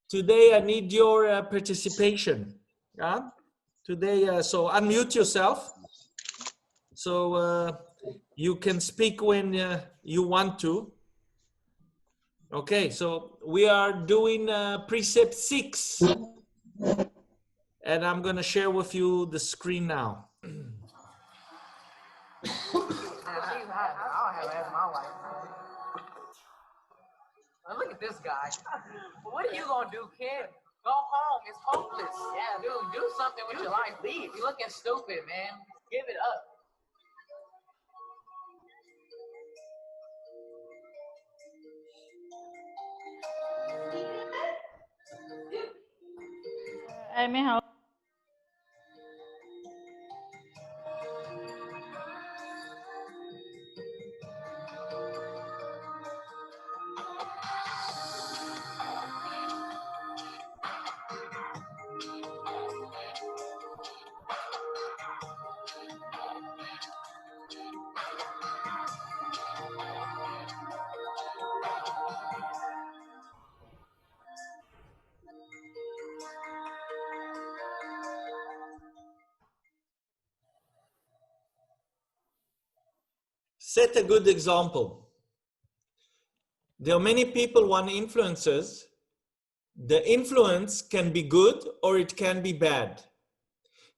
today I need your participation. Yeah? Today, so unmute yourself. So you can speak when you want to. Okay, so we are doing Precept 6. And I'm going to share with you the screen now. Look at this guy. What are you gonna do, kid? Go home. It's hopeless. Yeah, dude, do something with your life. Leave. You're looking stupid, man. Give it up. I may have. Set a good example. There are many people want influences. The influence can be good or it can be bad.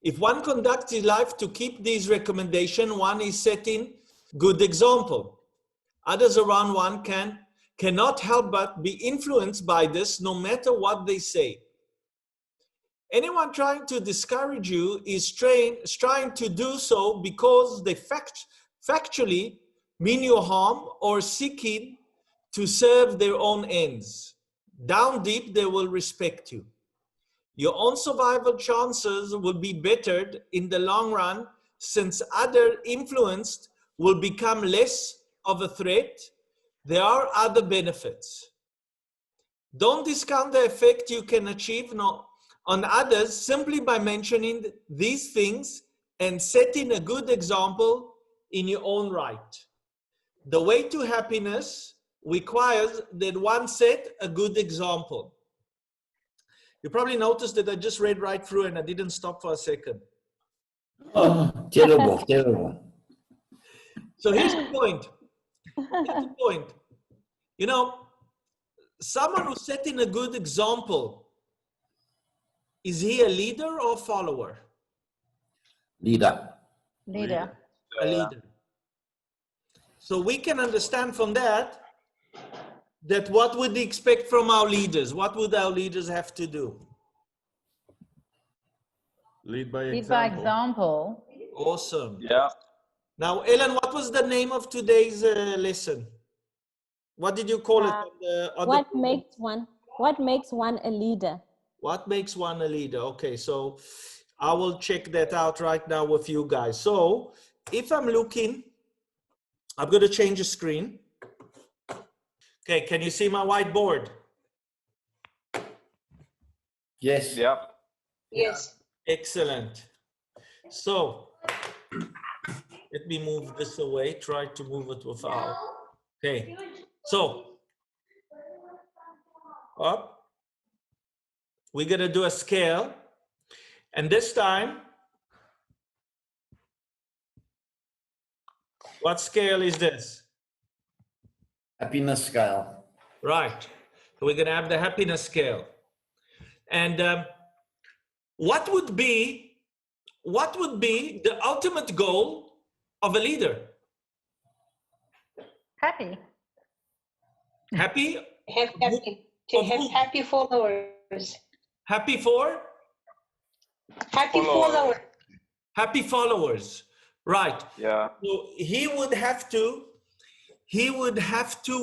If one conducts his life to keep these recommendations, one is setting good example. Others around one cannot help but be influenced by this no matter what they say. Anyone trying to discourage you is trying to do so because they factually mean you harm or seeking to serve their own ends. Down deep, they will respect you. Your own survival chances will be bettered in the long run since other influenced will become less of a threat. There are other benefits. Don't discount the effect you can achieve on others simply by mentioning these things and setting a good example in your own right. The way to happiness requires that one set a good example. You probably noticed that I just read right through and I didn't stop for a second. Oh, terrible, terrible. So here's the point. Here's the point. You know, someone who's setting a good example, is he a leader or follower? Leader. Leader. A leader. So we can understand from that what would we expect from our leaders? What would our leaders have to do? Lead by Lead by example. example. Awesome. Yeah. Now, Ellen, what was the name of today's lesson? What did you call it? What makes one a leader? What makes one a leader? Okay, so I will check that out right now with you guys. So if I'm looking, I'm going to change the screen. Okay, can you see my whiteboard? Yes. Yeah. Yes. Excellent. So let me move this away. Try to move it without. Okay. So up. We're going to do a scale. And this time, what scale is this? Happiness scale. Right. So we're going to have the happiness scale. And what would be the ultimate goal of a leader? Happy. Happy? To have happy followers. Happy for? Happy followers. Happy followers. Right. Yeah. So he would have to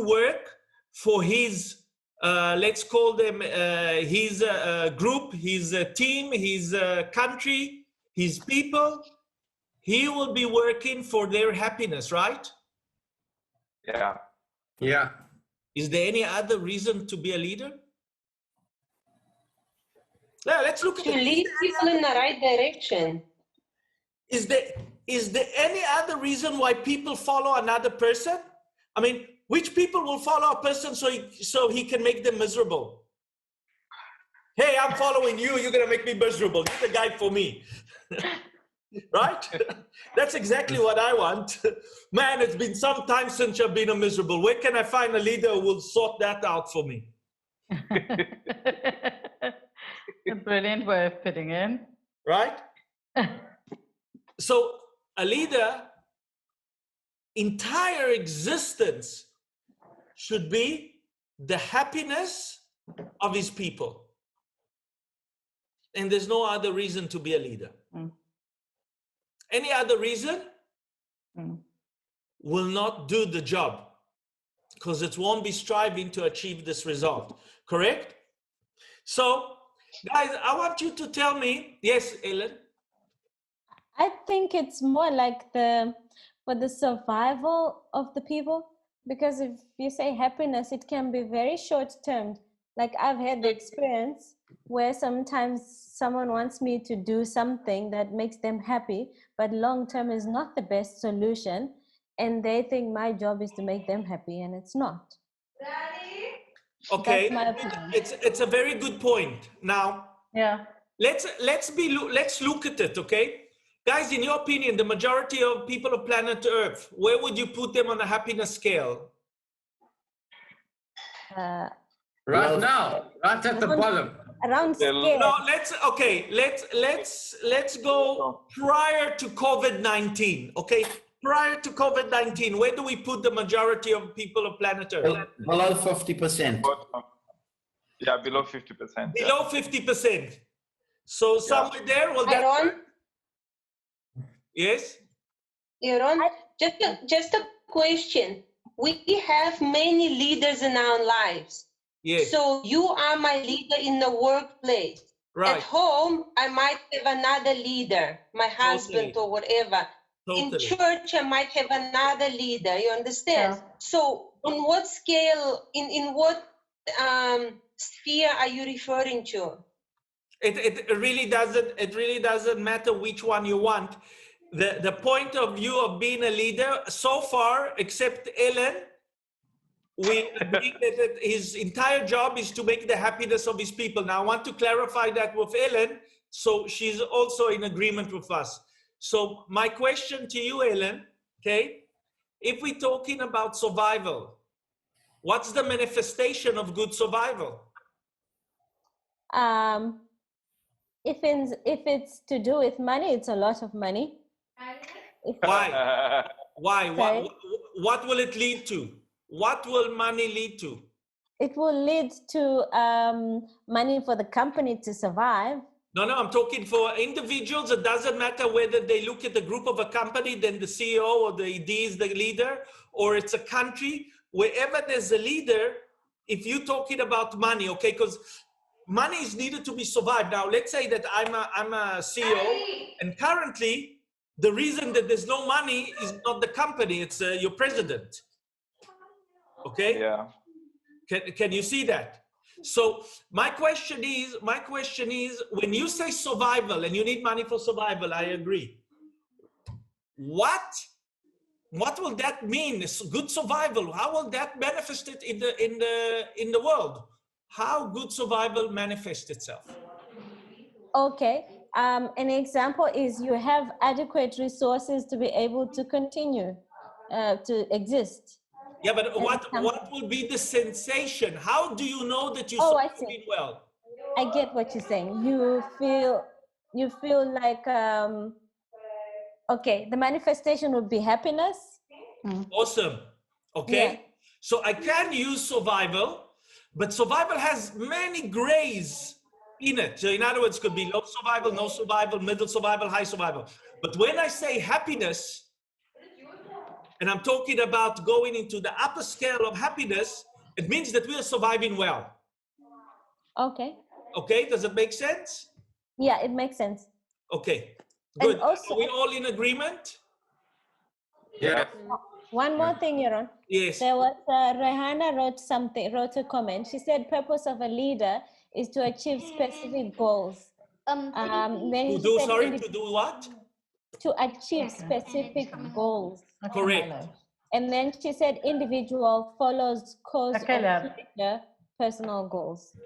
work for his let's call them his group, his team, his country, his people. He will be working for their happiness, right? Yeah. Yeah. Is there any other reason to be a leader? Yeah, let's look at To lead people in the right direction. Is there any other reason why people follow another person? I mean, which people will follow a person so he can make them miserable? Hey, I'm following you. You're going to make me miserable. You're the guy for me. Right? That's exactly what I want. Man, it's been some time since I've been a miserable. Where can I find a leader who will sort that out for me? A brilliant way of fitting in. Right? So a leader, entire existence should be the happiness of his people. And there's no other reason to be a leader. Mm. Any other reason Mm. will not do the job, because it won't be striving to achieve this result. Correct? So, guys, I want you to tell me, yes, Ellen? I think it's more like for the survival of the people, because if you say happiness, it can be very short term. Like I've had the experience where sometimes someone wants me to do something that makes them happy, but long term is not the best solution. And they think my job is to make them happy, and it's not. Okay, That's my opinion. it's a very good point. Now, Yeah. let's look at it, okay? Guys, in your opinion, the majority of people of planet Earth, where would you put them on a happiness scale? Well, now, right at the bottom. Around scale. No, let's go prior to COVID-19, okay? Prior to COVID-19, where do we put the majority of people of planet Earth? below 50%. Yeah, below 50%. Below 50%. So somewhere there, will that Yaron, work? Yes? Yaron, just a question. We have many leaders in our lives. Yes. So you are my leader in the workplace. Right. At home, I might have another leader, my husband Totally. or whatever. In Totally. church, I might have another leader. You understand? Yeah. So, on what scale, in what sphere are you referring to? It really doesn't matter which one you want. The point of view of being a leader, so far, except Ellen, we agree that his entire job is to make the happiness of his people. Now, I want to clarify that with Ellen, so she's also in agreement with us. So my question to you, Ellen, okay, if we're talking about survival, what's the manifestation of good survival? If it's to do with money, it's a lot of money. Why? Why? Sorry? What will it lead to? What will money lead to? It will lead to money for the company to survive. No, I'm talking for individuals. It doesn't matter whether they look at the group of a company, then the CEO or the ED is the leader, or it's a country. Wherever there's a leader, if you're talking about money, okay, because money is needed to be survived. Now, let's say that I'm a CEO, and currently, the reason that there's no money is not the company, it's your president. Okay? Yeah. Can you see that? So my question is, when you say survival and you need money for survival, I agree. What will that mean? It's good survival. How will that manifest it in the world? How good survival manifests itself? Okay. An example is you have adequate resources to be able to continue to exist. Yeah, but what will be the sensation? How do you know that you're surviving well? I get what you're saying. You feel like okay, the manifestation would be happiness. Awesome. Okay. Yeah. So I can use survival, but survival has many grays in it. So in other words, it could be low survival, no survival, middle survival, high survival. But when I say happiness, and I'm talking about going into the upper scale of happiness, it means that we are surviving well. Okay. Okay, does it make sense? Yeah, it makes sense. Okay, good. And also, Are we all in agreement? Yeah. one more thing, Yaron. Yes. There was Rehana wrote a comment. She said, "Purpose of a leader is to achieve specific goals." Then To she do, said, sorry, to do what? to achieve specific goals. Correct. And then she said, individual follows cause of leader, personal goals.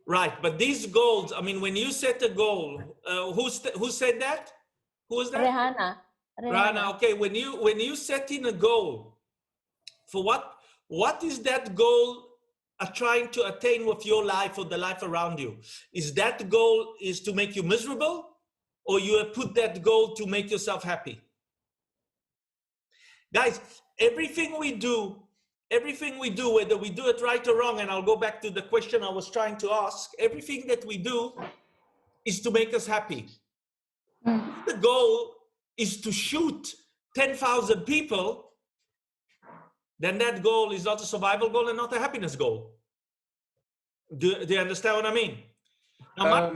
Right, but these goals, I mean, when you set a goal, who said that? Who was that? Rihanna. Rana, okay, when you set in a goal, for what is that goal trying to attain with your life or the life around you? Is that goal is to make you miserable, or you have put that goal to make yourself happy? Guys, everything we do, whether we do it right or wrong, and I'll go back to the question I was trying to ask, everything that we do is to make us happy. If the goal is to shoot 10,000 people, then that goal is not a survival goal and not a happiness goal. Do you understand what I mean? Now,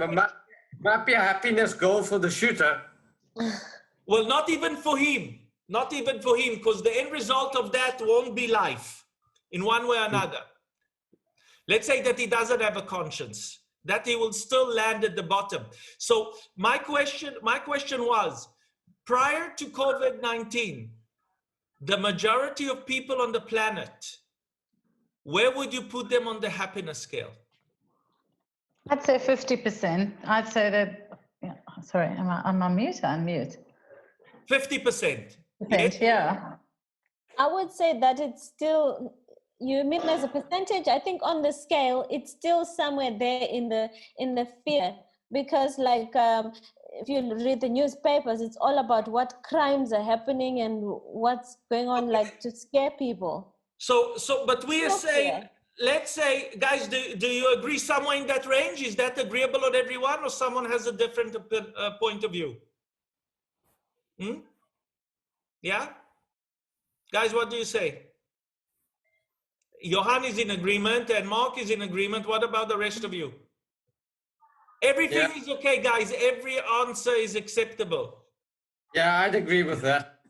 Might be a happiness goal for the shooter. well, not even for him, because the end result of that won't be life in one way or another. Let's say that he doesn't have a conscience, that he will still land at the bottom. So my question was, prior to COVID-19, the majority of people on the planet, where would you put them on the happiness scale? I'd say 50%. I'd say that, yeah, sorry, am I on mute? Unmute. 50%. Yeah. I would say that it's still, you mean as a percentage? I think on the scale, it's still somewhere there in the fear, because like if you read the newspapers, it's all about what crimes are happening and what's going on, like to scare people. So, but we are saying, Okay. let's say, guys, do you agree somewhere in that range? Is that agreeable on everyone, or someone has a different point of view? Yeah? Guys, what do you say? Johan is in agreement and Mark is in agreement. What about the rest of you? Everything is okay, guys. Every answer is acceptable. Yeah, I'd agree with that.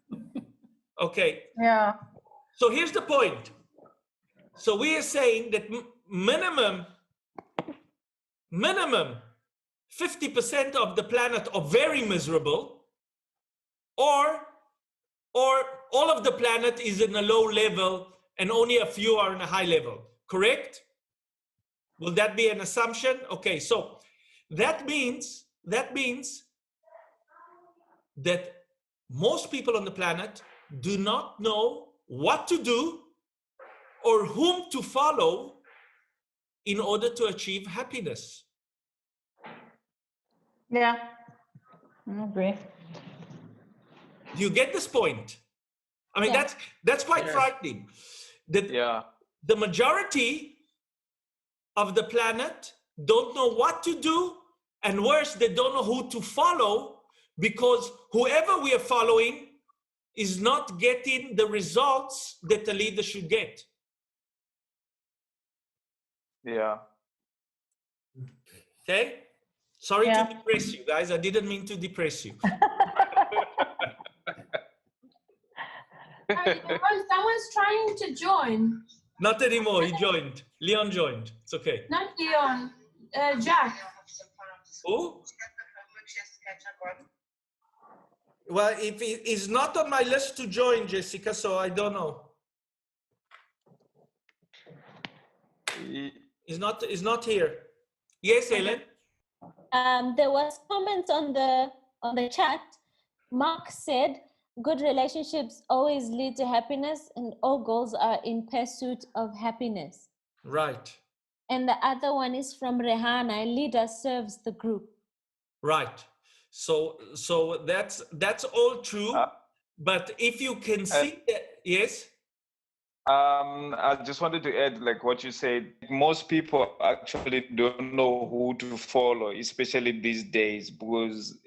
Okay. Yeah. So here's the point. So we are saying that minimum 50% of the planet are very miserable, or all of the planet is in a low level and only a few are in a high level, correct? Will that be an assumption? Okay, so that means that most people on the planet do not know what to do or whom to follow in order to achieve happiness. Yeah. I agree. Do you get this point? I mean, Yeah. that's quite frightening. The majority of the planet don't know what to do, and worse, they don't know who to follow, because whoever we are following is not getting the results that the leader should get. Yeah. Okay? Sorry to depress you guys. I didn't mean to depress you. Someone's trying to join. Not anymore. He joined. Leon joined. It's okay. Not Leon. Jack. Who? Well, if he is not on my list to join, Jessica, so I don't know. He's not here. Yes, Ellen? There was comments on the chat. Mark said, good relationships always lead to happiness, and all goals are in pursuit of happiness. Right. And the other one is from Rehanna, a leader serves the group. Right. So that's all true. But if you can see that, yes? I just wanted to add, like what you said, most people actually don't know who to follow, especially these days, because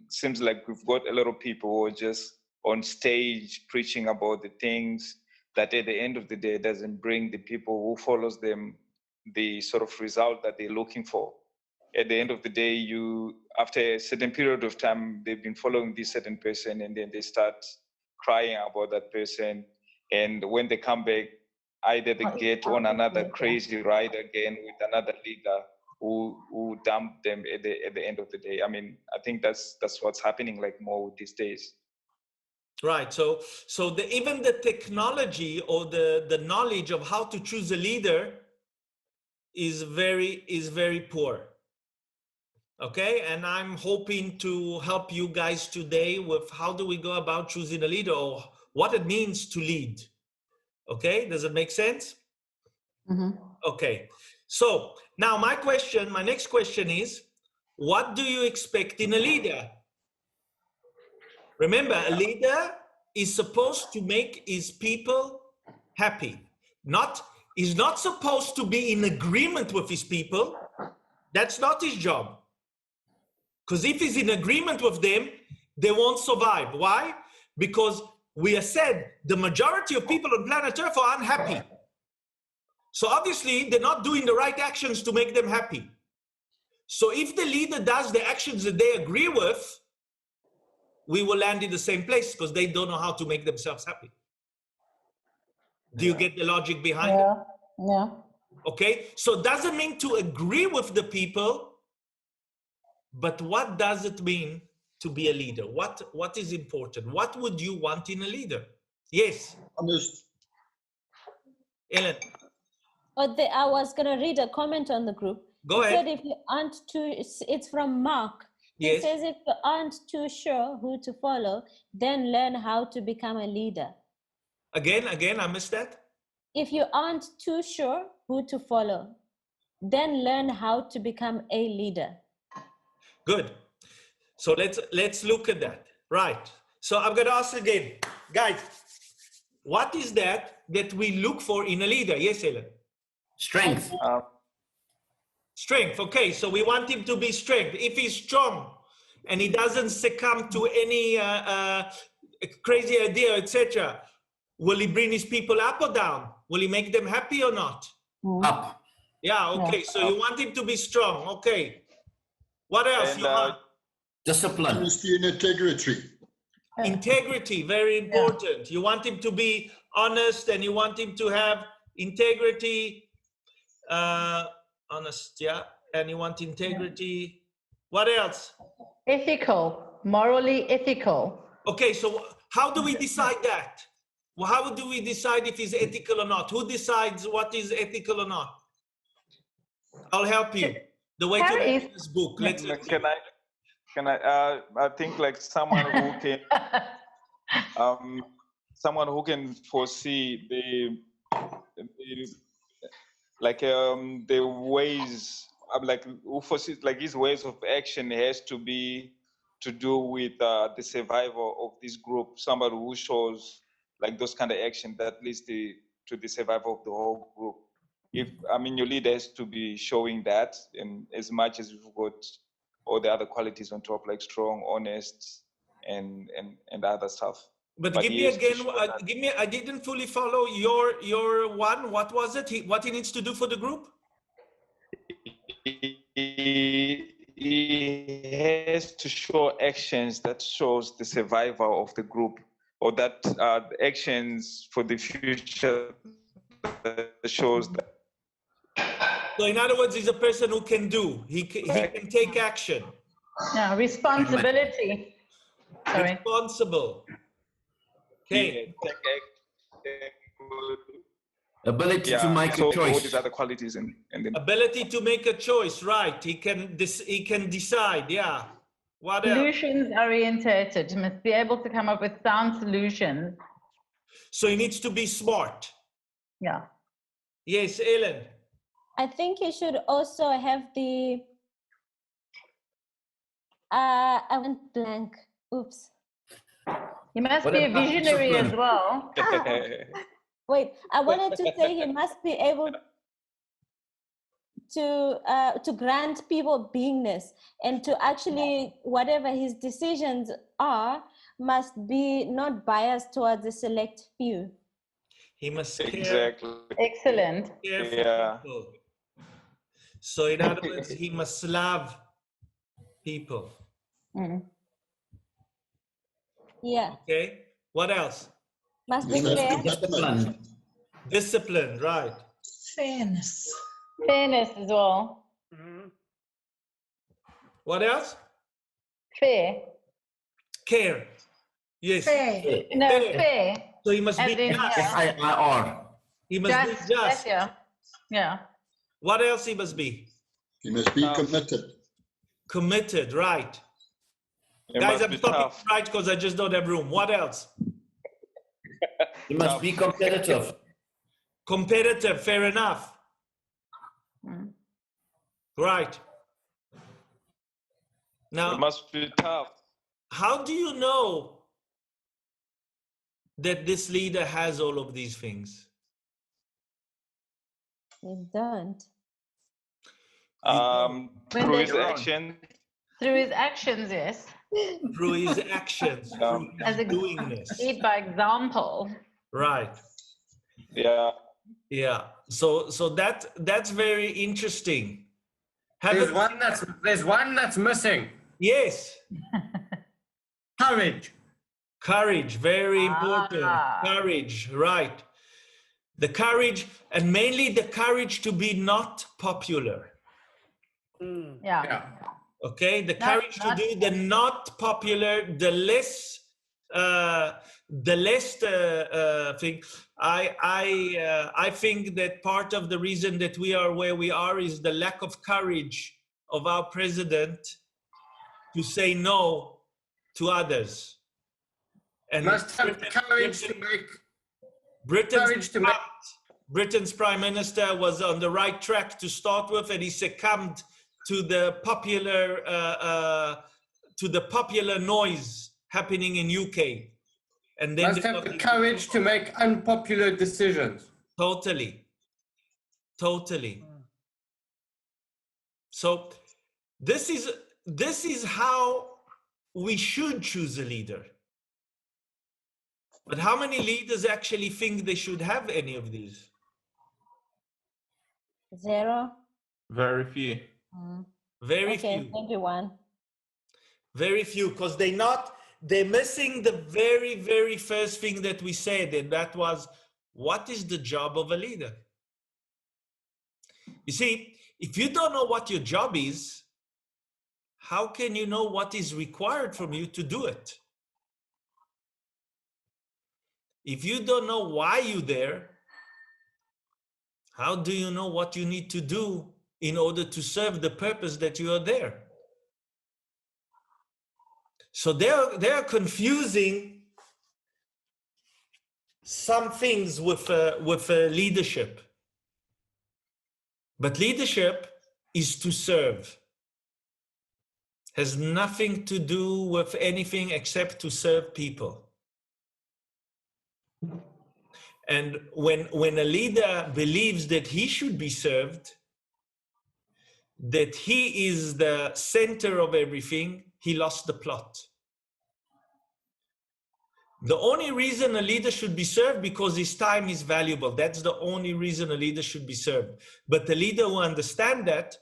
seems like we've got a lot of people who are just on stage preaching about the things that at the end of the day doesn't bring the people who follows them the sort of result that they're looking for. At the end of the day, after a certain period of time, they've been following this certain person, and then they start crying about that person. And when they come back, either they get on another crazy ride again with another leader who dumped them at the end of the day. I mean, I think that's what's happening like more these days. Right. So even the technology or the knowledge of how to choose a leader is very poor. Okay, and I'm hoping to help you guys today with how do we go about choosing a leader or what it means to lead. Okay, does it make sense? Mm-hmm. Okay, so now my next question is, what do you expect in a leader? Remember, a leader is supposed to make his people happy. He's not supposed to be in agreement with his people. That's not his job. Because if he's in agreement with them, they won't survive. Why? Because we have said the majority of people on planet Earth are unhappy. So obviously, they're not doing the right actions to make them happy. So if the leader does the actions that they agree with, we will land in the same place because they don't know how to make themselves happy. Do you get the logic behind it? Yeah. Okay, so it doesn't mean to agree with the people, but what does it mean to be a leader? What is important? What would you want in a leader? Yes. Ellen. I was going to read a comment on the group. Go ahead. Said if you aren't too, it's from Mark. He Yes. says if you aren't too sure who to follow, then learn how to become a leader. Again, I missed that. If you aren't too sure who to follow, then learn how to become a leader. Good. So let's look at that. Right. So I'm going to ask again, guys, what is that we look for in a leader? Yes, Ellen. Strength. Strength. Okay, so we want him to be strength. If he's strong and he doesn't succumb to any crazy idea, etc., will he bring his people up or down? Will he make them happy or not? Up. Yeah. Okay. Yeah. So you want him to be strong. Okay. What else? And, Discipline. Honesty and integrity. Integrity, very important. You want him to be honest and you want him to have integrity, honest, yeah, and you want integrity. What else? Ethical, morally ethical. Okay, so how do we decide that? Well, how do we decide if he's ethical or not? Who decides what is ethical or not? I'll help you. The way to read this book. Let's. Can I think like someone who can, someone who can foresee the ways, like who foresees, like his ways of action has to be to do with the survival of this group. Somebody who shows like those kind of action that leads to the survival of the whole group. Your leader has to be showing that, and as much as you've got all the other qualities on top, like strong, honest, and other stuff. But give me again. I didn't fully follow your one. What was it? What he needs to do for the group? He has to show actions that shows the survival of the group, or that actions for the future that shows that. So in other words, he's a person who can do. He can take action. Yeah, responsibility. Sorry. Responsible. Okay. Ability to make a choice. All these other qualities and then Ability to make a choice, right? He can decide. Yeah. What else? Solutions orientated. He must be able to come up with sound solutions. So he needs to be smart. Yeah. Yes, Ellen. I think you should also have the, I went blank, oops. He must be a visionary as well. Wait, I wanted to say he must be able to grant people beingness, and to actually, whatever his decisions are, must be not biased towards a select few. He must care. exactly. Excellent. Care for Yeah. people. So in other words, he must love people. Mm. Yeah. Okay. What else? Must be fair. Discipline. Discipline, right? Fairness. Fairness as well. What else? Fair. Care. Yes. Fair. No, Fair. fair. So he must As be in, just. yeah. F-I-R. He must be just. Yeah. Yeah. What else he must be? He must be committed. Committed, right. It Guys, must I'm be stopping tough. right because I just don't have room. What else? You must be competitive. Competitive, fair enough. Right. Now, It must be tough. how do you know that this leader has all of these things? You don't. Through his action. Through his actions, yes. Through his actions, through As his a doingness. lead by example. Right. Yeah. Yeah. So that's very interesting. There's one that's missing. Yes. Courage. Courage, very important. Courage, right. The courage, and mainly the courage to be not popular. Yeah. Okay, the courage to do the not popular, the less thing. I think that part of the reason that we are where we are is the lack of courage of our president to say no to others. And Must have the courage to make. Britain's prime minister was on the right track to start with, and he succumbed to the popular noise happening in UK. And then must have the courage to make unpopular decisions. Totally. So this is how we should choose a leader. But how many leaders actually think they should have any of these? Zero. Very few. Very okay, few. maybe one. Very few, because they're missing the very, very first thing that we said, and that was, what is the job of a leader? You see, if you don't know what your job is, how can you know what is required from you to do it? If you don't know why you're there, how do you know what you need to do in order to serve the purpose that you are there? So they're confusing some things with leadership. But leadership is to serve. Has nothing to do with anything except to serve people. And when a leader believes that he should be served, that he is the center of everything, he lost the plot. The only reason a leader should be served because his time is valuable. That's the only reason a leader should be served. But the leader who understands that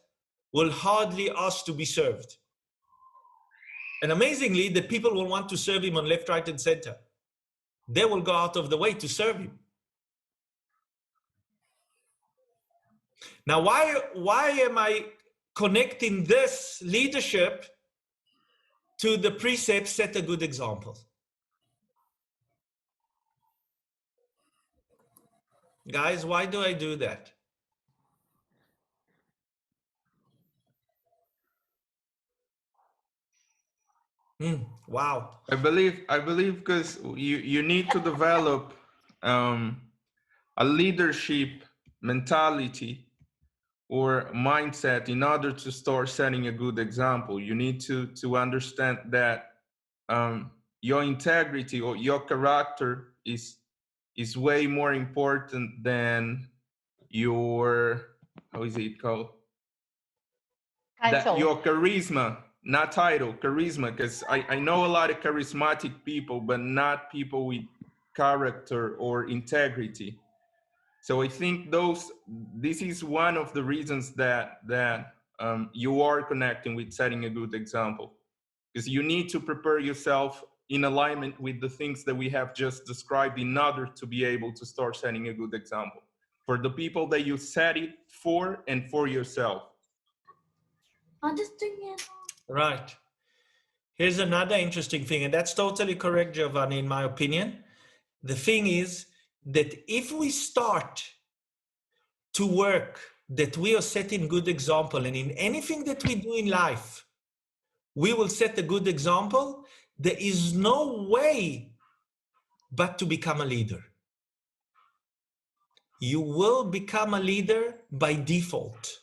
will hardly ask to be served. And amazingly, the people will want to serve him on left, right, and center. They will go out of the way to serve him. Now, why am I connecting this leadership to the precept, set a good example? Guys, why do I do that? Wow. I believe because you need to develop a leadership mentality or mindset in order to start setting a good example. You need to understand that your integrity or your character is way more important than your, how is it called? That your charisma, not title, charisma, because I know a lot of charismatic people, but not people with character or integrity. So I think this is one of the reasons that you are connecting with setting a good example, because you need to prepare yourself in alignment with the things that we have just described in order to be able to start setting a good example for the people that you set it for and for yourself. I'm just doing it. Right. Here's another interesting thing, and that's totally correct, Giovanni, in my opinion. The thing is that if we start to work that we are setting good example, and in anything that we do in life, we will set a good example, there is no way but to become a leader. You will become a leader by default.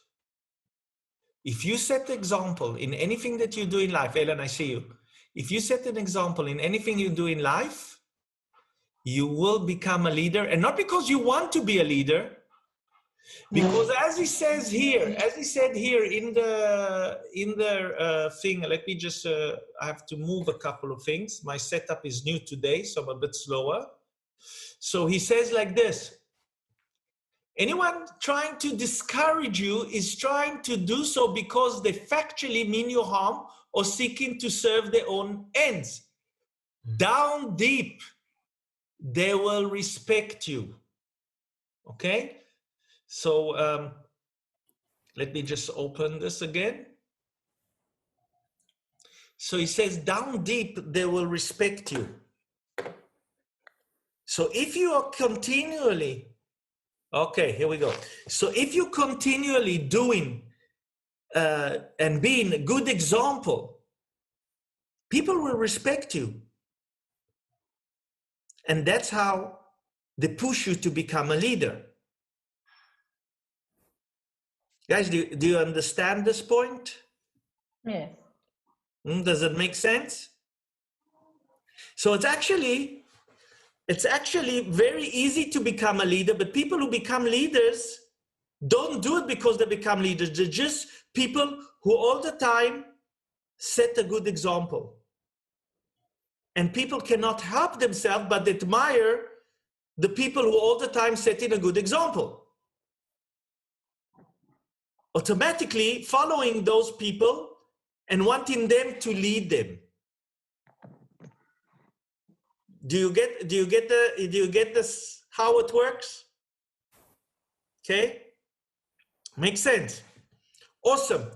If you set the example in anything that you do in life, Ellen, I see you. If you set an example in anything you do in life, you will become a leader, and not because you want to be a leader, because as he says here, as he said here in the thing, let me just, I have to move a couple of things. My setup is new today, so I'm a bit slower. So he says like this: anyone trying to discourage you is trying to do so because they factually mean you harm or seeking to serve their own ends. Down deep, they will respect you. Okay? So let me just open this again. So he says, down deep, they will respect you. So if you are continually, okay, here we go. So if you continually doing and being a good example, people will respect you. And that's how they push you to become a leader. Guys, do you understand this point? Yes. Does it make sense? So it's actually very easy to become a leader, but people who become leaders don't do it because they become leaders. They're just people who all the time set a good example. And people cannot help themselves but admire the people who all the time setting a good example. Automatically following those people and wanting them to lead them. Do you get this, how it works? Okay, makes sense. Awesome.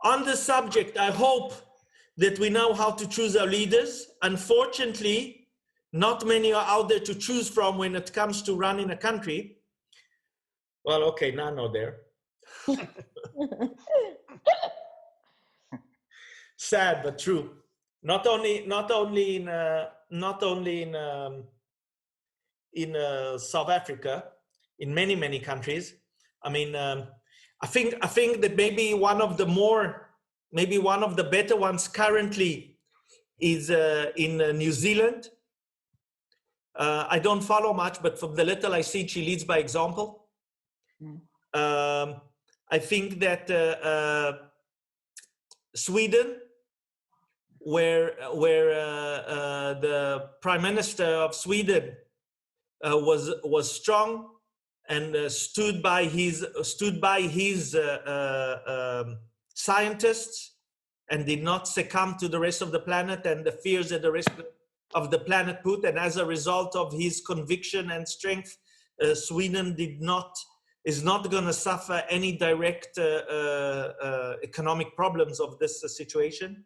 On the subject, I hope that we know how to choose our leaders. Unfortunately, not many are out there to choose from when it comes to running a country. Well, okay, none are there. Sad but true. Not only in South Africa, in many countries. I mean, I think that maybe one of the better ones currently is in New Zealand. I don't follow much, but from the little I see, she leads by example. I think that Sweden, where the Prime Minister of Sweden was strong and stood by his scientists and did not succumb to the rest of the planet and the fears that the rest of the planet put, and as a result of his conviction and strength, Sweden is not going to suffer any direct economic problems of this situation.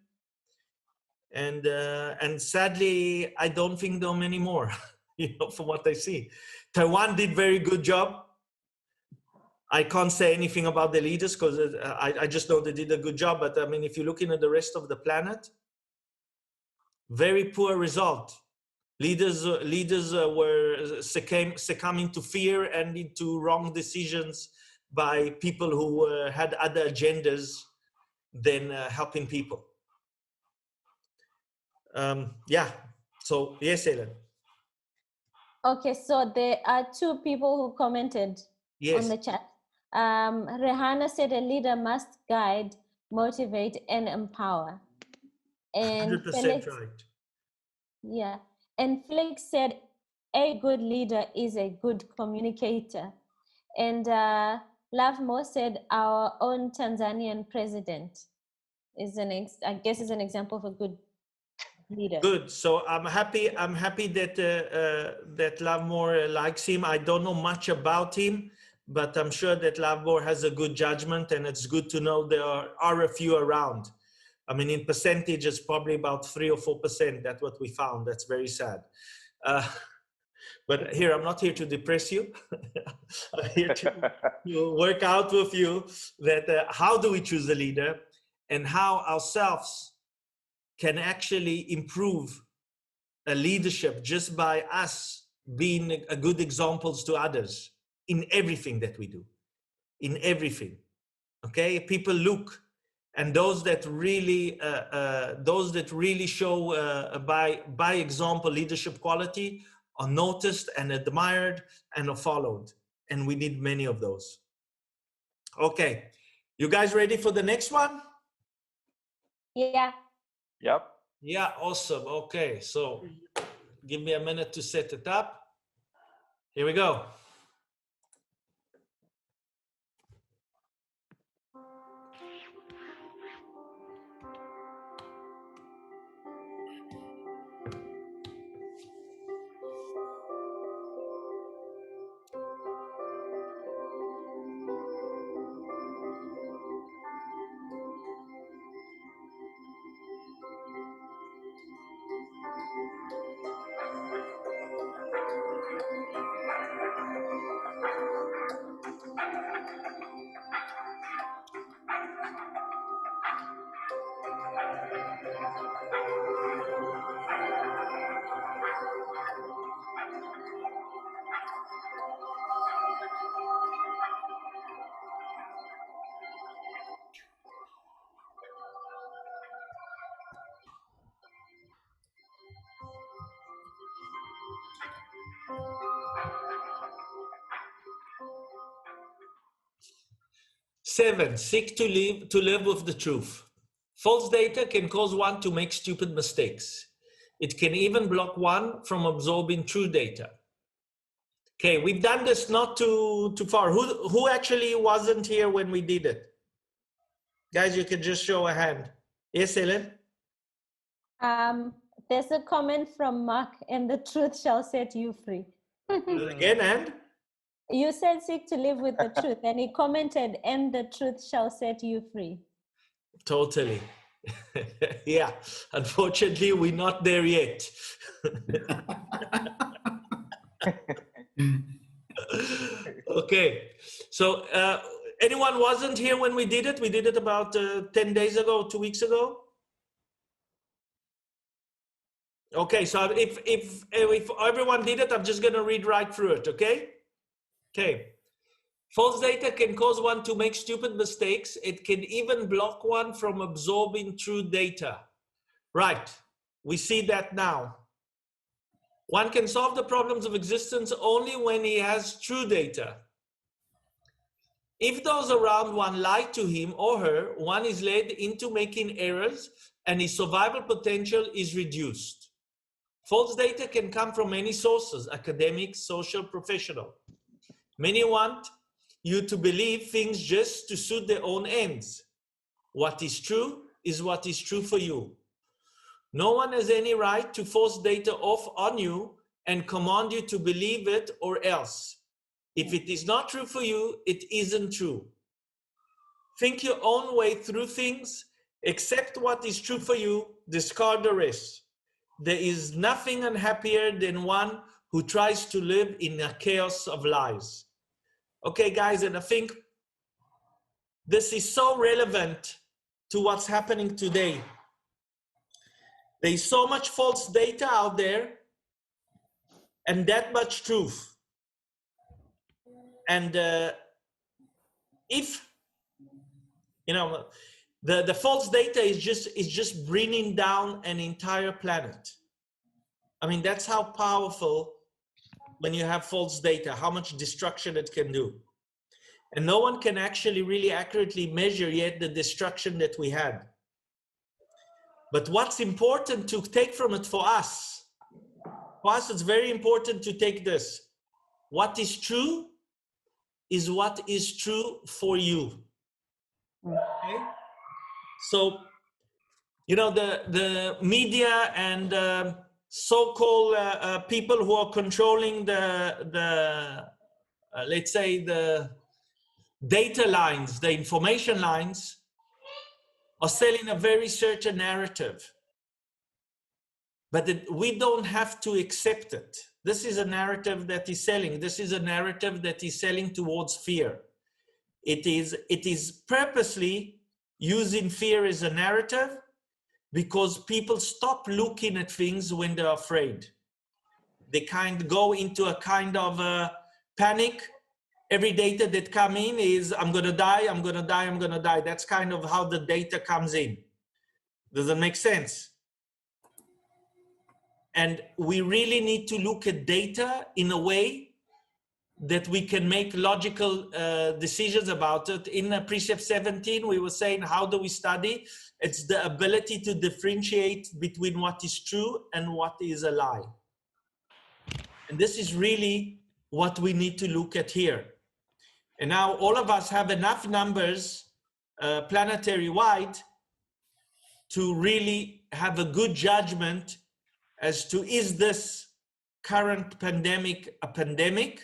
And sadly, I don't think there are many more, from what I see. Taiwan did very good job. I can't say anything about the leaders because I just know they did a good job. But I mean, if you're looking at the rest of the planet, very poor result. Leaders were succumbing to fear and into wrong decisions by people who had other agendas than helping people. Yeah, so yes, Ellen. Okay, so there are two people who commented on the chat. Rehana said a leader must guide, motivate, and empower. And 100% Felix, right. yeah, and Felix said a good leader is a good communicator. And Lovemore said our own Tanzanian president is I guess is an example of a good leader. Good. So I'm happy that that Lovemore likes him. I don't know much about him, but I'm sure that Lovemore has a good judgment, and it's good to know there are a few around. I mean, in percentage, it's probably about 3 or 4%. That's what we found. That's very sad. But here, I'm not here to depress you. I'm here to work out with you that how do we choose a leader and how ourselves can actually improve a leadership just by us being a good examples to others in everything that we do, in everything. Okay, people look, and those that really show by example leadership quality are noticed and admired and are followed, and we need many of those. Okay, you guys ready for the next one? Yeah. Yep. Yeah, awesome. Okay, so give me a minute to set it up. Here we go. Seven, seek to live with the truth. False data can cause one to make stupid mistakes. It can even block one from absorbing true data. Okay, we've done this not too far. Who actually wasn't here when we did it? Guys, you can just show a hand. Yes, Helen? There's a comment from Mark, and the truth shall set you free. Again, and? You said seek to live with the truth, and he commented, and the truth shall set you free. Totally. Yeah, unfortunately, we're not there yet. Okay, so anyone wasn't here when we did it? We did it about 10 days ago, 2 weeks ago. Okay, so if everyone did it, I'm just going to read right through it, okay? Okay. False data can cause one to make stupid mistakes. It can even block one from absorbing true data. Right, we see that now. One can solve the problems of existence only when he has true data. If those around one lie to him or her, one is led into making errors and his survival potential is reduced. False data can come from many sources: academic, social, professional. Many want you to believe things just to suit their own ends. What is true is what is true for you. No one has any right to force data off on you and command you to believe it or else. If it is not true for you, it isn't true. Think your own way through things, accept what is true for you, discard the rest. There is nothing unhappier than one who tries to live in a chaos of lies. Okay, guys, and I think this is so relevant to what's happening today. There's so much false data out there and that much truth. And if, you know, the false data is just bringing down an entire planet. I mean, that's how powerful when you have false data, how much destruction it can do. And no one can actually really accurately measure yet the destruction that we had. But what's important to take from it for us it's very important to take this. What is true is what is true for you. Okay? So, you know, the media and so-called people who are controlling let's say the data lines, the information lines, are selling a very certain narrative. But we don't have to accept it. This is a narrative that is selling. This is a narrative that is selling towards fear. It is purposely using fear as a narrative because people stop looking at things when they're afraid. They kind of go into a kind of panic. Every data that come in is, I'm gonna die, I'm gonna die, I'm gonna die. That's kind of how the data comes in. Does that make sense? And we really need to look at data in a way that we can make logical decisions about it. In Precept 17, we were saying, how do we study? It's the ability to differentiate between what is true and what is a lie. And this is really what we need to look at here. And now all of us have enough numbers planetary wide to really have a good judgment as to, is this current pandemic a pandemic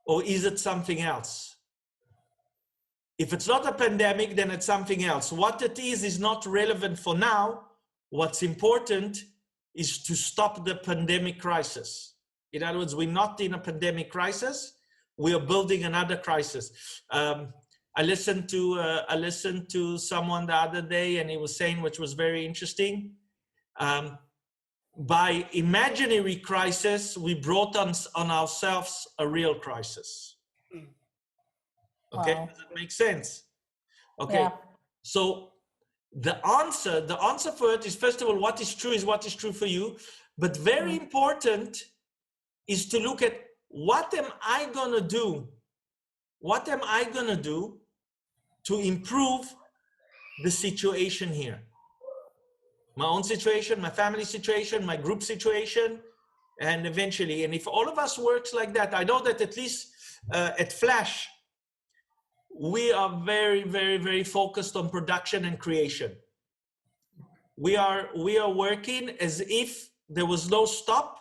or is it something else? If it's not a pandemic, then it's something else. What it is not relevant for now. What's important is to stop the pandemic crisis. In other words, we're not in a pandemic crisis. We are building another crisis. I listened to someone the other day, and he was saying, which was very interesting. By imaginary crisis, we brought on ourselves a real crisis. Okay, wow. Does it make sense? Okay, yeah. So the answer for it is, first of all, what is true for you. But very important is to look at, what am I gonna do? What am I gonna do to improve the situation here? My own situation, my family situation, my group situation, and eventually, and if all of us works like that, I know that at least at Flash, we are very, very, very focused on production and creation. We are working as if there was no stop,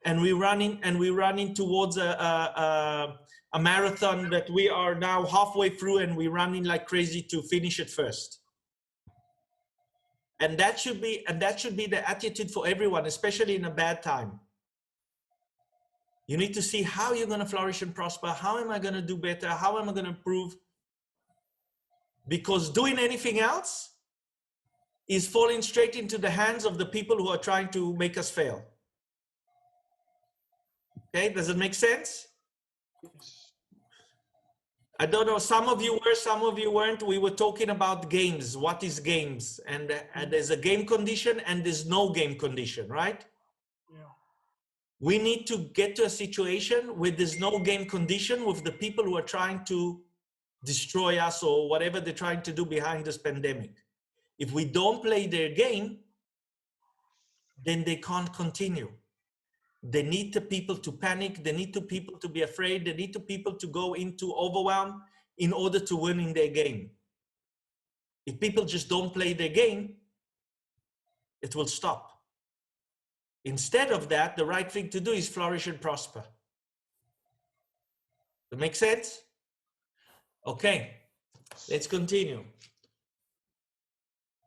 and we're running towards a marathon that we are now halfway through, and we're running like crazy to finish it first. And that should be the attitude for everyone, especially in a bad time. You need to see how you're going to flourish and prosper. How am I going to do better? How am I going to improve? Because doing anything else is falling straight into the hands of the people who are trying to make us fail. Okay, does it make sense? I don't know, some of you were, some of you weren't. We were talking about games. What is games? And there's a game condition and there's no game condition, right? Yeah. We need to get to a situation where there's no game condition with the people who are trying to destroy us or whatever they're trying to do behind this pandemic. If we don't play their game, then they can't continue. They need the people to panic. They need the people to be afraid. They need the people to go into overwhelm in order to win in their game. If people just don't play their game, it will stop. Instead of that, the right thing to do is flourish and prosper. That make sense? Okay, let's continue.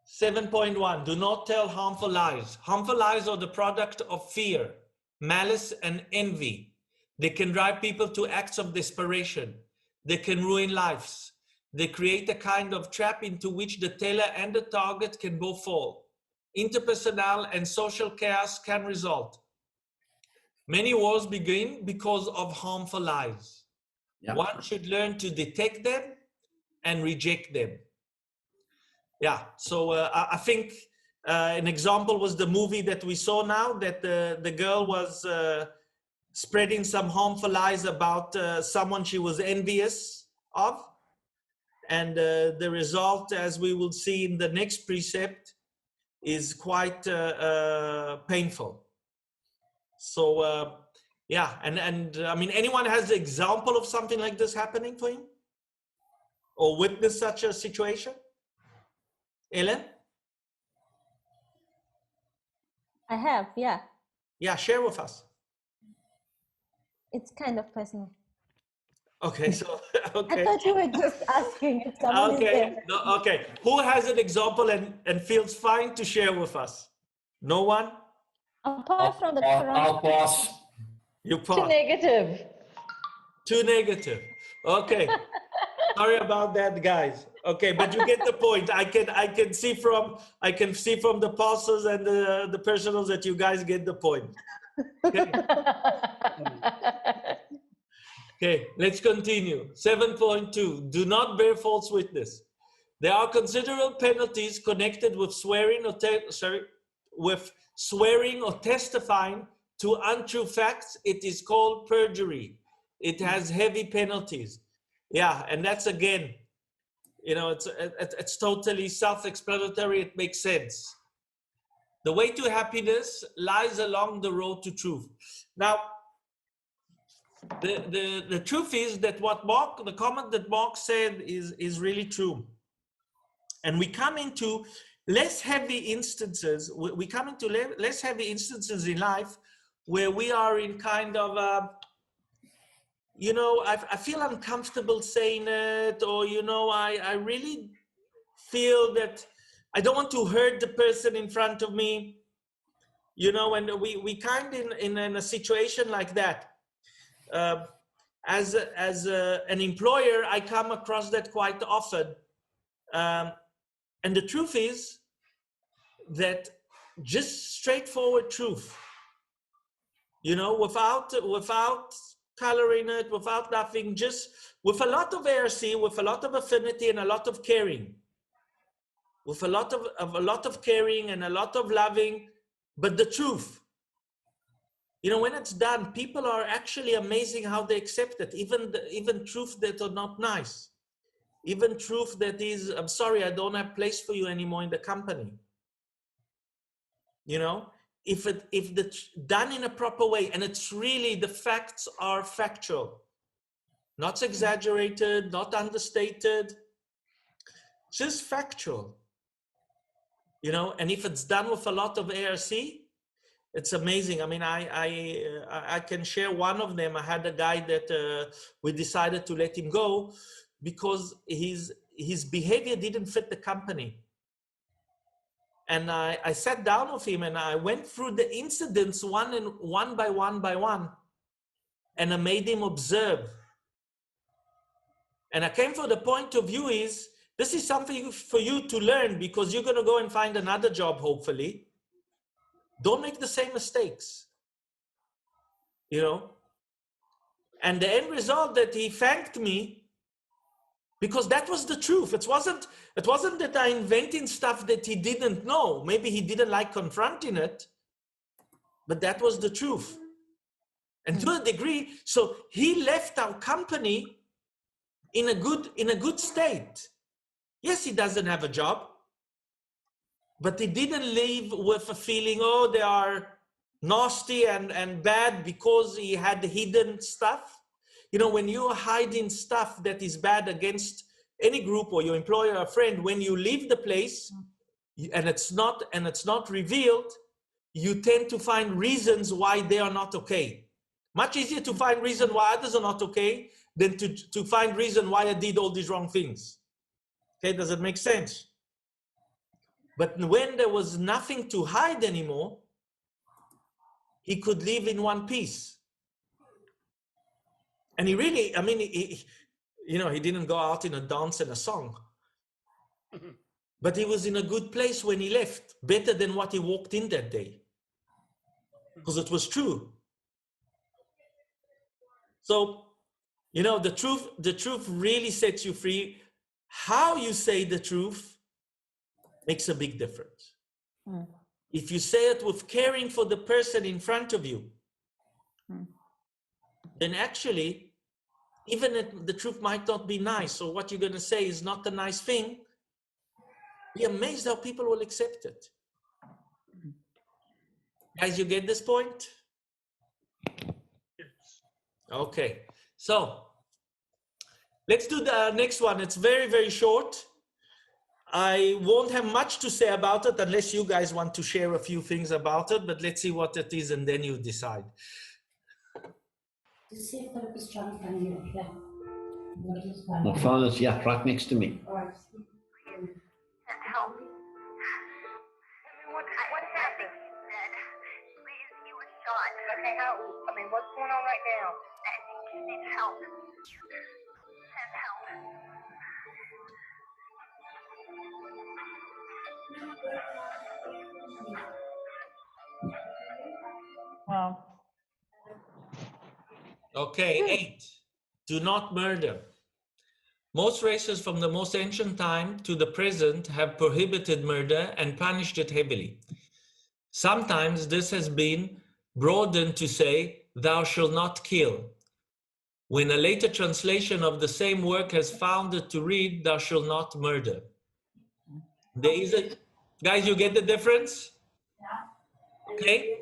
7.1, do not tell harmful lies. Harmful lies are the product of fear, malice, and envy. They can drive people to acts of desperation. They can ruin lives. They create a kind of trap into which the teller and the target can both fall. Interpersonal and social chaos can result. Many wars begin because of harmful lies. Yeah. One should learn to detect them and reject them. Yeah, so I think an example was the movie that we saw now, that the girl was spreading some harmful lies about someone she was envious of. And the result, as we will see in the next precept, is quite painful. So, yeah, and I mean, anyone has an example of something like this happening for him? Or witnessed such a situation? Ellen? I have, yeah. Yeah, share with us. It's kind of personal. Okay, so, okay. I thought you were just asking if someone is there. No, okay, who has an example and feels fine to share with us? No one? Apart from the I'll corona. pass. You Too pass. negative. Too negative. Okay. Sorry about that, guys. Okay, but you get the point. I can see from the passes and the personals that you guys get the point. Okay. Okay, let's continue. 7.2. Do not bear false witness. There are considerable penalties connected with swearing or testifying to untrue facts. It is called perjury. It has heavy penalties. Yeah, and that's again, you know, it's totally self-explanatory. It makes sense. The way to happiness lies along the road to truth. Now, the truth is that the comment that Mark said is really true. And we come into less heavy instances. We come into less heavy instances in life where we are in kind of, you know, I feel uncomfortable saying it, or, you know, I really feel that I don't want to hurt the person in front of me, you know, and we kind of in a situation like that. As an employer, I come across that quite often. And the truth is that just straightforward truth, you know, without coloring it, without nothing, just with a lot of ARC, with a lot of affinity and a lot of caring, with a lot of caring and a lot of loving, but the truth. You know, when it's done, people are actually amazing how they accept it, even truth that are not nice, even truth that is, I'm sorry, I don't have place for you anymore in the company. You know, if done in a proper way, and it's really, the facts are factual, not exaggerated, not understated, just factual. You know, and if it's done with a lot of ARC, it's amazing. I mean, I can share one of them. I had a guy that we decided to let him go because his behavior didn't fit the company. And I sat down with him and I went through the incidents one by one, and I made him observe. And I came for the point of view is, this is something for you to learn, because you're going to go and find another job, hopefully. Don't make the same mistakes, you know? And the end result that he thanked me, because that was the truth. It wasn't that I invented stuff that he didn't know. Maybe he didn't like confronting it, but that was the truth. And to a degree, so he left our company in a good state. Yes, he doesn't have a job, but he didn't leave with a feeling, oh, they are nasty and bad because he had hidden stuff. You know, when you're hiding stuff that is bad against any group or your employer or friend, when you leave the place and it's not revealed, you tend to find reasons why they are not okay. Much easier to find reason why others are not okay than to find reason why I did all these wrong things. Okay, does it make sense? But when there was nothing to hide anymore, he could live in one piece. And he really, I mean, you know, he didn't go out in a dance and a song. But he was in a good place when he left, better than what he walked in that day. Because it was true. So, you know, the truth really sets you free. How you say the truth makes a big difference. If you say it with caring for the person in front of you, then actually, even if the truth might not be nice, or what you're going to say is not a nice thing, be amazed how people will accept it. Guys, you get this point? Okay, so let's do the next one. It's very, very short. I won't have much to say about it unless you guys want to share a few things about it, but let's see what it is and then you decide. My father's here, right next to me. Help me. What happened? Dad, God. Okay, I mean, what's going on right now? He needs help. Send help. Wow. Okay, 8. Do not murder. Most races from the most ancient time to the present have prohibited murder and punished it heavily. Sometimes this has been broadened to say, thou shalt not kill, when a later translation of the same work has found it to read, thou shalt not murder. There is a, guys, you get the difference? Okay?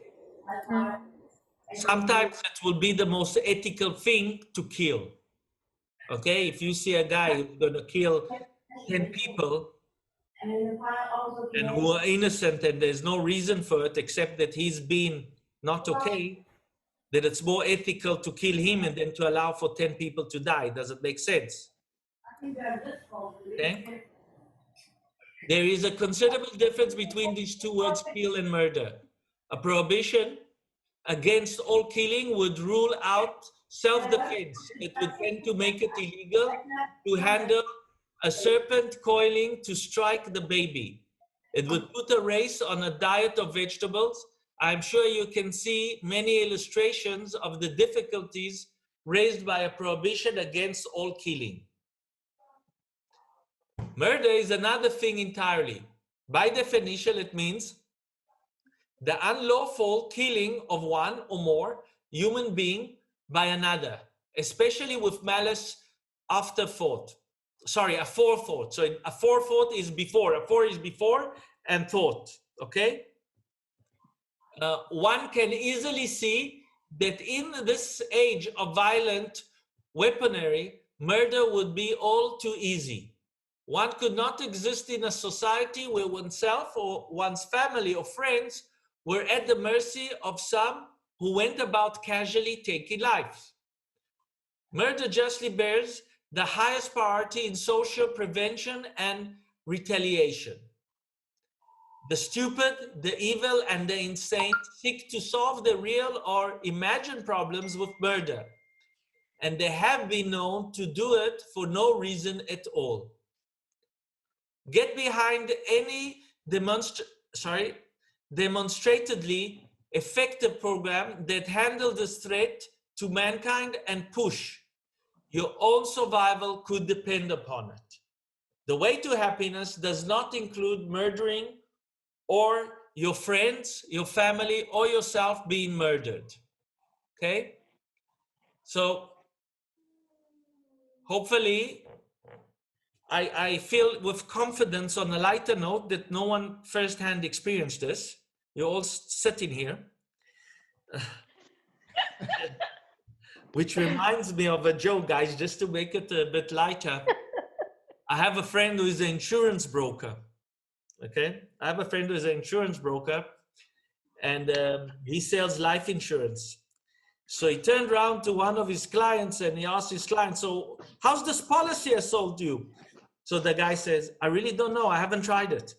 Sometimes it will be the most ethical thing to kill. Okay? If you see a guy who's going to kill 10 people and who are innocent and there's no reason for it except that he's been not okay, that it's more ethical to kill him and then to allow for 10 people to die. Does it make sense? Okay? There is a considerable difference between these two words, kill and murder. A prohibition against all killing would rule out self-defense. It would tend to make it illegal to handle a serpent coiling to strike the baby. It would put a race on a diet of vegetables. I'm sure you can see many illustrations of the difficulties raised by a prohibition against all killing. Murder is another thing entirely. By definition, it means the unlawful killing of one or more human being by another, especially with malice aforethought. So a forethought is before. A fore is before and thought. Okay. One can easily see that in this age of violent weaponry, murder would be all too easy. One could not exist in a society where oneself or one's family or friends were at the mercy of some who went about casually taking lives. Murder justly bears the highest priority in social prevention and retaliation. The stupid, the evil, and the insane seek to solve the real or imagined problems with murder, and they have been known to do it for no reason at all. Get behind any demonstratedly effective program that handles this threat to mankind and push. Your own survival could depend upon it. The way to happiness does not include murdering or your friends, your family, or yourself being murdered. Okay? So hopefully I feel with confidence on a lighter note that no one firsthand experienced this. You're all sitting here. Which reminds me of a joke, guys, just to make it a bit lighter. I have a friend who is an insurance broker. Okay? I have a friend who is an insurance broker and he sells life insurance. So he turned around to one of his clients and he asked his client, so how's this policy I sold you? So the guy says, I really don't know. I haven't tried it.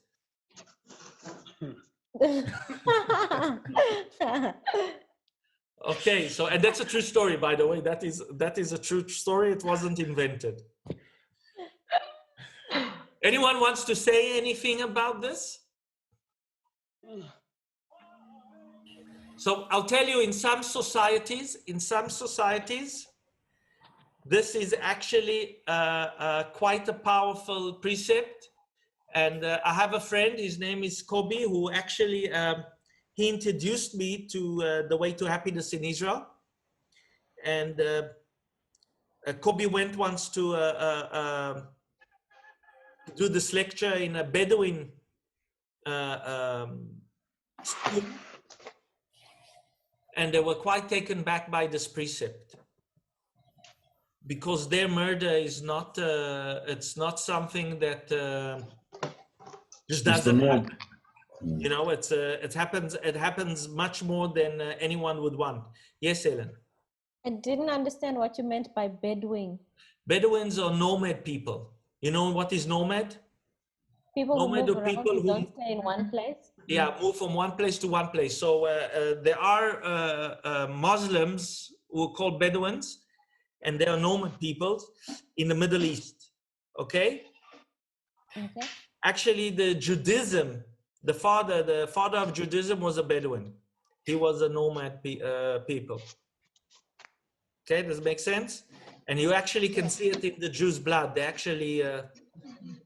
Okay, so, and that's a true story, by the way. That is a true story. It wasn't invented. Anyone wants to say anything about this? So I'll tell you, in some societies, this is actually quite a powerful precept. And I have a friend, his name is Kobe, who actually, he introduced me to the way to happiness in Israel. And Kobe went once to do this lecture in a Bedouin school. And they were quite taken back by this precept. Because their murder is not, it's not something that just doesn't happen. You know, it happens much more than anyone would want. Yes, Ellen? I didn't understand what you meant by Bedouin. Bedouins are nomad people. You know what is nomad? People nomad who move are around, people who who don't stay in one place. Yeah, move from one place to one place. So there are Muslims who are called Bedouins, and they are nomad peoples in the Middle East. Okay. Okay. Actually, the Judaism, the father of Judaism was a Bedouin. He was a nomad people. Okay, does it make sense? And you actually can see it in the Jews' blood. They actually,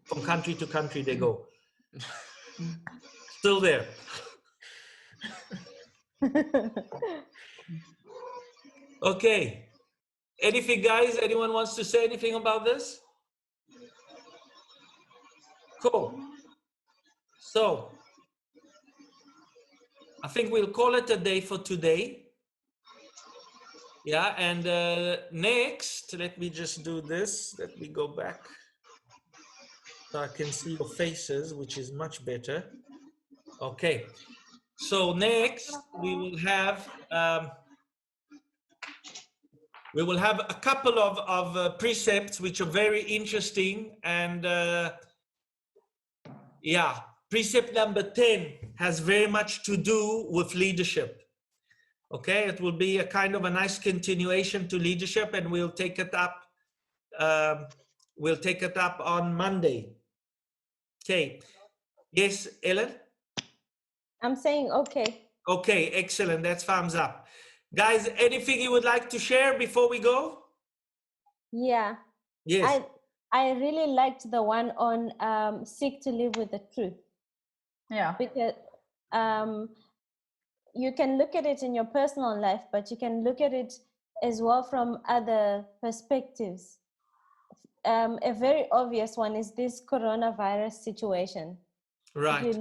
from country to country, they go. Still there. Okay. Anything, guys? Anyone wants to say anything about this? Cool. So, I think we'll call it a day for today. Yeah, and next, let me just do this. Let me go back so I can see your faces, which is much better. Okay. So next, we will have a couple of precepts which are very interesting, and yeah, precept number 10 has very much to do with leadership. Okay, it will be a kind of a nice continuation to leadership, and we'll take it up. We'll take it up on Monday. Okay. Yes, Ellen? I'm saying okay. Okay, excellent. That's thumbs up. Guys, anything you would like to share before we go? Yeah. Yes. I really liked the one on seek to live with the truth. Yeah. Because you can look at it in your personal life, but you can look at it as well from other perspectives. A very obvious one is this coronavirus situation. Right. If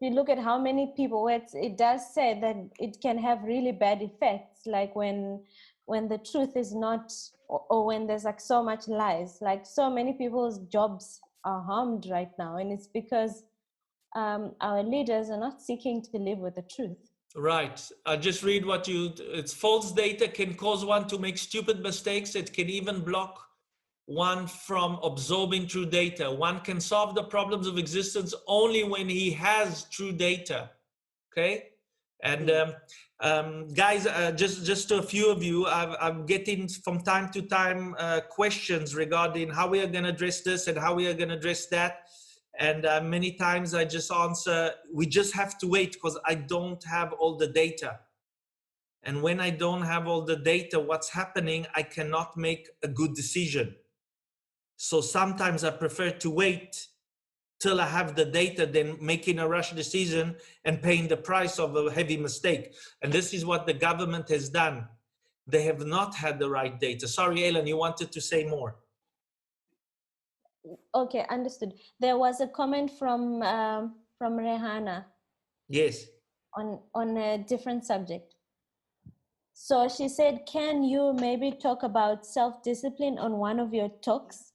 you look at how many people, it does say that it can have really bad effects, like when the truth is not, or when there's like so much lies, like so many people's jobs are harmed right now, and it's because our leaders are not seeking to live with the truth. Right. I'll just read what it's false data can cause one to make stupid mistakes. It can even block one from absorbing true data. One can solve the problems of existence only when he has true data. Okay. And guys, just to a few of you, I'm getting from time to time questions regarding how we are going to address this and how we are going to address that. And many times I just answer, we just have to wait because I don't have all the data. And when I don't have all the data, what's happening, I cannot make a good decision. So sometimes I prefer to wait till I have the data than making a rush decision and paying the price of a heavy mistake. And this is what the government has done. They have not had the right data. Sorry, Ellen, you wanted to say more. Okay, understood. There was a comment from Rehana. Yes. On a different subject. So she said, can you maybe talk about self-discipline on one of your talks?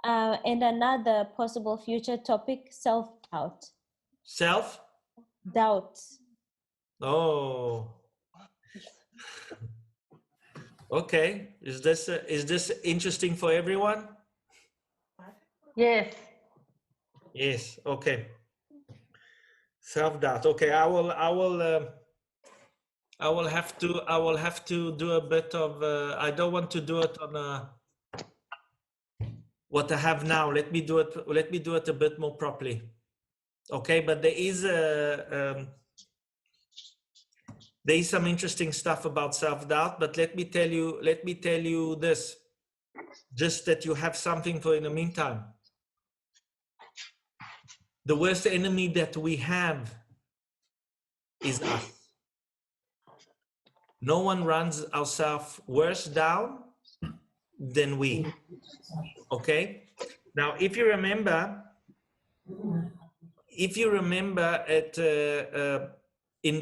And another possible future topic, self-doubt. Self-doubt. Oh. Okay. Is this interesting for everyone? Yes. Yes. Okay. Self-doubt. Okay. I will have to do a bit of. I don't want to do it on what I have now. Let me do it a bit more properly. Okay. But there is some interesting stuff about self-doubt. But let me tell you this, just that you have something for in the meantime. The worst enemy that we have is us. No one runs ourselves worse down than we. Okay. Now, if you remember at in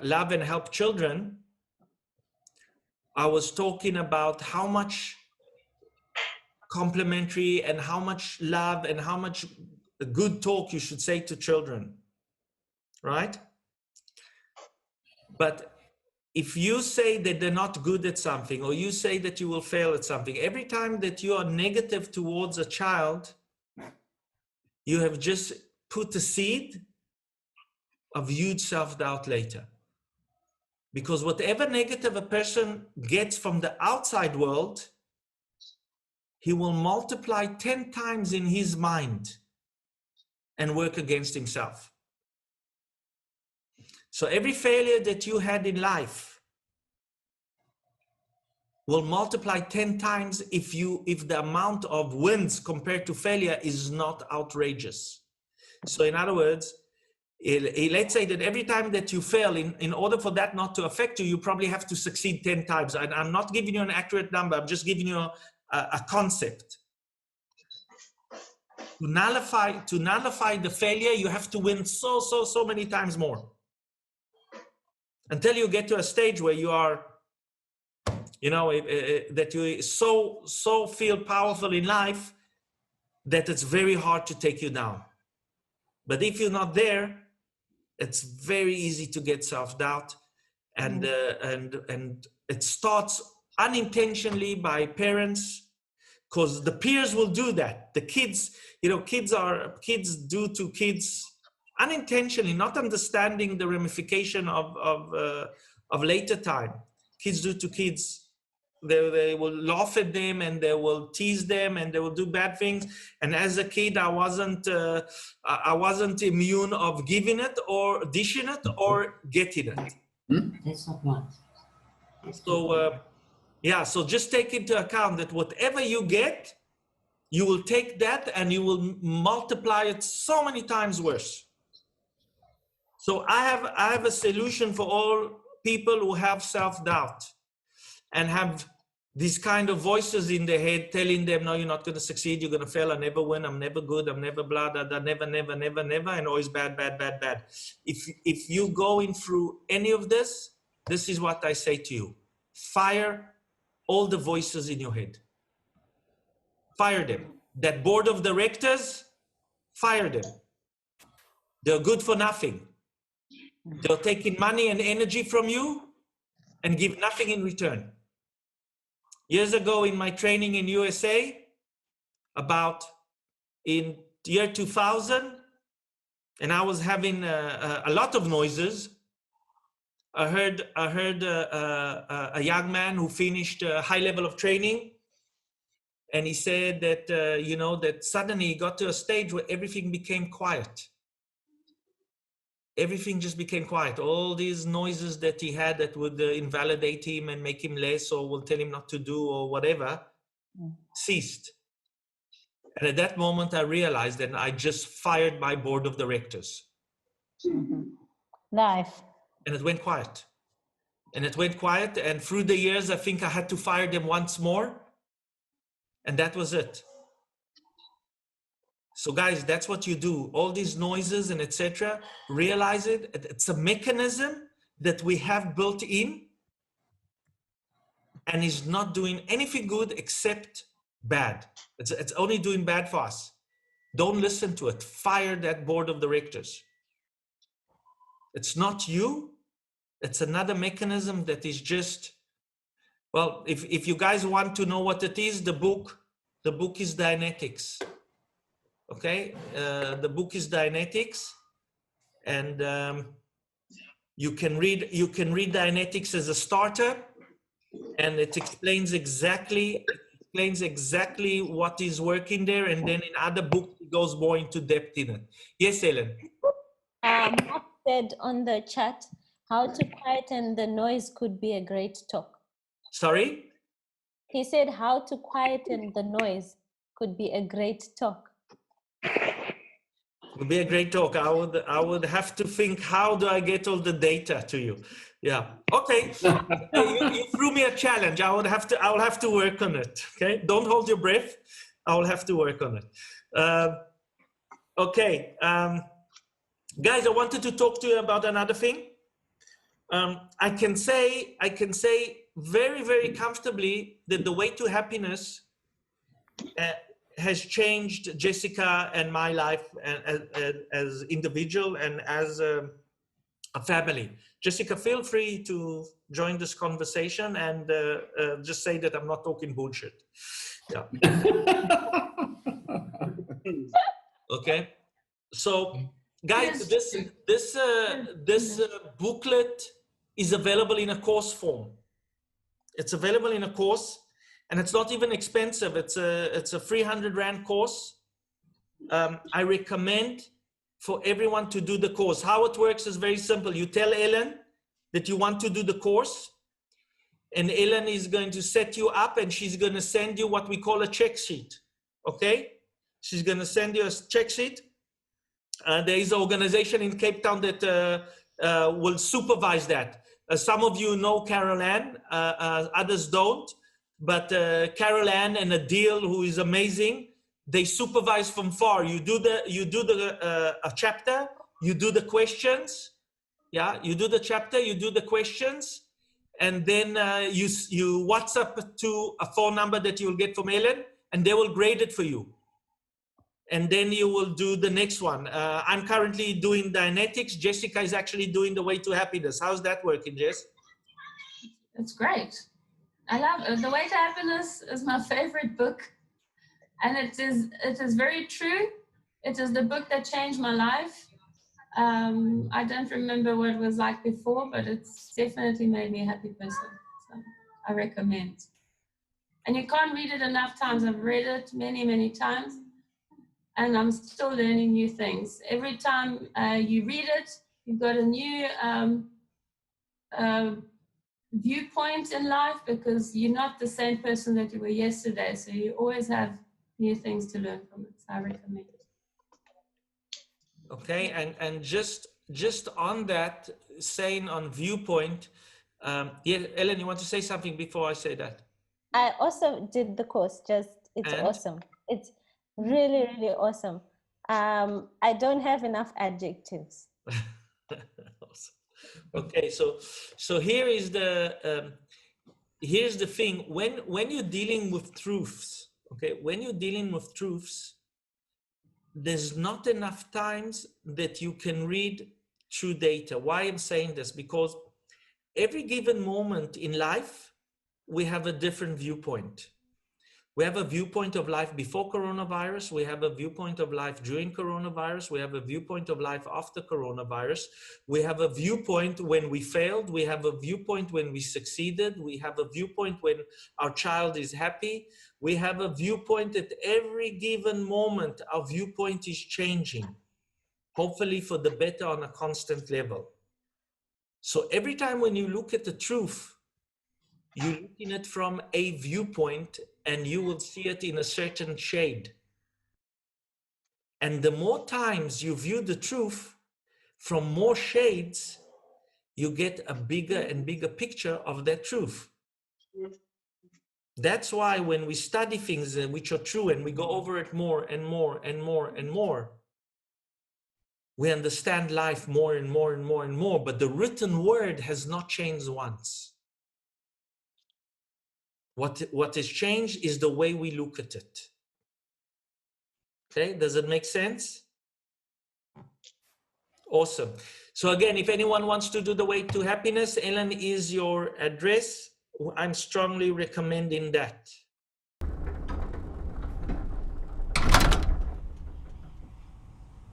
Love and Help Children, I was talking about how much complimentary and how much love and how much good talk you should say to children, right? But if you say that they're not good at something, or you say that you will fail at something, every time that you are negative towards a child, you have just put a seed of huge self-doubt later. Because whatever negative a person gets from the outside world, he will multiply 10 times in his mind and work against himself. So every failure that you had in life will multiply 10 times if the amount of wins compared to failure is not outrageous. So in other words, let's say that every time that you fail, in order for that not to affect you, you probably have to succeed 10 times. And I'm not giving you an accurate number, I'm just giving you a concept. To nullify the failure, you have to win so many times more. Until you get to a stage where you are, that you so feel powerful in life that it's very hard to take you down. But if you're not there, it's very easy to get self-doubt, and it starts unintentionally by parents, because the peers will do that. The kids, kids do to kids unintentionally, not understanding the ramification of later time. Kids do to kids. They will laugh at them and they will tease them and they will do bad things. And as a kid, I wasn't immune of giving it or dishing it or getting it. That's not right. So so just take into account that whatever you get, you will take that and you will multiply it so many times worse. So I have a solution for all people who have self-doubt and have these kind of voices in their head telling them, no, you're not going to succeed, you're going to fail, I never win, I'm never good, I'm never blah, blah, blah, never, and always bad. If you going through any of this, this is what I say to you. Fire all the voices in your head. Fire them. That board of directors, fire them. They're good for nothing. They're taking money and energy from you and give nothing in return. Years ago in my training in USA, about in year 2000, and I was having a lot of noises. I heard a young man who finished a high level of training, and he said that that suddenly he got to a stage where everything became quiet. Everything just became quiet. All these noises that he had that would invalidate him and make him less or will tell him not to do or whatever ceased. And at that moment, I realized that I just fired my board of directors. Nice. And it went quiet. And through the years, I think I had to fire them once more. And that was it. So guys, that's what you do. All these noises and etc. Realize it. It's a mechanism that we have built in and is not doing anything good except bad. It's only doing bad for us. Don't listen to it. Fire that board of directors. It's not you. It's another mechanism that is just, well, if you guys want to know what it is, the book is Dianetics. Okay, the book is Dianetics, and you can read Dianetics as a starter, and it explains exactly what is working there, and then in other books it goes more into depth in it. Yes, Ellen. Mark said on the chat, how to quieten the noise could be a great talk. Sorry? He said how to quieten the noise could be a great talk. It would be a great talk. I would have to think, how do I get all the data to you? Yeah. Okay. You threw me a challenge. I will have to work on it. Okay. Don't hold your breath. I will have to work on it. Okay. Guys, I wanted to talk to you about another thing. I can say very, very comfortably that the way to happiness has changed Jessica and my life as individual and as a family. Jessica, feel free to join this conversation and just say that I'm not talking bullshit. Yeah. Okay. So guys, this booklet is available in a course form. It's available in a course, and it's not even expensive. It's a 300 Rand course. I recommend for everyone to do the course. How it works is very simple. You tell Ellen that you want to do the course, and Ellen is going to set you up, and she's going to send you what we call a check sheet. Okay? She's going to send you a check sheet. There is an organization in Cape Town that will supervise that. Some of you know Carol Ann, others don't, but Carol Ann and Adil, who is amazing, they supervise from far. You do a chapter, you do the questions, yeah, you do the chapter, you do the questions, and then you WhatsApp to a phone number that you'll get from Ellen, and they will grade it for you. And then you will do the next one. I'm currently doing Dianetics. Jessica is actually doing The Way to Happiness. How's that working, Jess? It's great. I love it. The Way to Happiness is my favorite book. And it is very true. It is the book that changed my life. I don't remember what it was like before, but it's definitely made me a happy person. So I recommend. And you can't read it enough times. I've read it many, many times. And I'm still learning new things. Every time you read it, you've got a new viewpoint in life, because you're not the same person that you were yesterday. So you always have new things to learn from it. So I recommend it. Okay, and just on that, saying on viewpoint, yeah, Ellen, you want to say something before I say that? I also did the course. It's awesome. It's really, really awesome. I don't have enough adjectives. Awesome. Okay, so here is here's the thing. When you're dealing with truths, okay, when you're dealing with truths, there's not enough times that you can read true data. Why I'm saying this? Because every given moment in life, we have a different viewpoint. We have a viewpoint of life before coronavirus. We have a viewpoint of life during coronavirus. We have a viewpoint of life after coronavirus. We have a viewpoint when we failed. We have a viewpoint when we succeeded. We have a viewpoint when our child is happy. We have a viewpoint at every given moment. Our viewpoint is changing, hopefully for the better on a constant level. So every time when you look at the truth, you're looking at it from a viewpoint, and you will see it in a certain shade. And the more times you view the truth from more shades, you get a bigger and bigger picture of that truth. That's why when we study things which are true and we go over it more and more and more and more, we understand life more and more and more and more, but the written word has not changed once. What has changed is the way we look at it. Okay, does it make sense? Awesome. So again, if anyone wants to do The Way to Happiness, Ellen is your address. I'm strongly recommending that.